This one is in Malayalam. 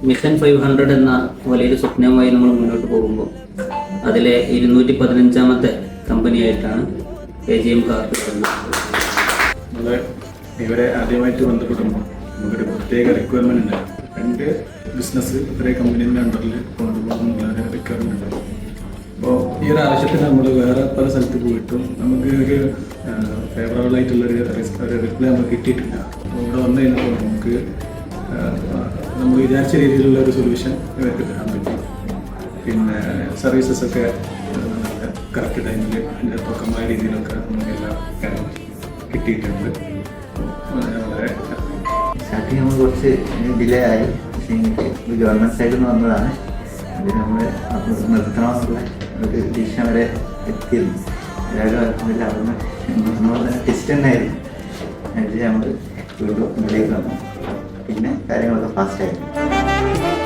മിഷൻ 500 എന്ന വലിയൊരു സ്വപ്നവുമായി നമ്മൾ മുന്നോട്ട് പോകുമ്പോൾ അതിലെ 215ാമത്തെ കമ്പനിയായിട്ടാണ് AGM കാർഡ് വരുന്നത്. നമ്മൾ ഇവരെ ആദ്യമായിട്ട് ബന്ധപ്പെടുമ്പോൾ നമുക്കൊരു പ്രത്യേക റിക്വയർമെൻ്റ് ഉണ്ട്. 2 ബിസിനസ് ഒരേ കമ്പനീൻ്റെ അണ്ടറിൽ കൊണ്ടുപോകുന്ന റിക്വയർമെൻ്റ് ഉണ്ട്. അപ്പോൾ ഈ ഒരു ആവശ്യത്തിന് നമ്മൾ വേറെ പല സ്ഥലത്ത് പോയിട്ടും നമുക്ക് ഒരു ഫേവറബിൾ ആയിട്ടുള്ളൊരു റിപ്ലൈ നമുക്ക് കിട്ടിയിട്ടില്ല. അപ്പോൾ ഇവിടെ വന്നു കഴിഞ്ഞപ്പോൾ നമുക്ക് നമ്മൾ വിചാരിച്ച രീതിയിലുള്ള ഒരു സൊല്യൂഷൻ ഇവർക്ക് തരാൻ പറ്റി. പിന്നെ സർവീസസ് ഒക്കെ കറക്റ്റ് ടൈമിൽ അതിൻ്റെ പക്കമായ രീതിയിലൊക്കെ നമുക്ക് എല്ലാ കാര്യങ്ങളും കിട്ടിയിട്ടുണ്ട്. വളരെ സ്റ്റാർട്ടിങ് നമ്മൾ കുറച്ച് ഡിലേ ആയി. പക്ഷേ എനിക്ക് ഗവൺമെൻറ് സൈഡിൽ നിന്ന് വന്നതാണ്. അത് നമ്മൾ നിർത്തണമെന്നുള്ള ഒരു ഡിസിഷൻ വരെ എത്തിയിരുന്നു. എല്ലാവരും അറിഞ്ഞില്ല. അവിടുന്ന് നമ്മൾ തന്നെ ടെസ്റ്റ് തന്നെയായിരുന്നു. എന്നിട്ട് നമ്മൾ വീണ്ടും മുന്നിലേക്ക് വന്നു. പിന്നെ കാര്യങ്ങളൊക്കെ ഫാസ്റ്റായിരുന്നു.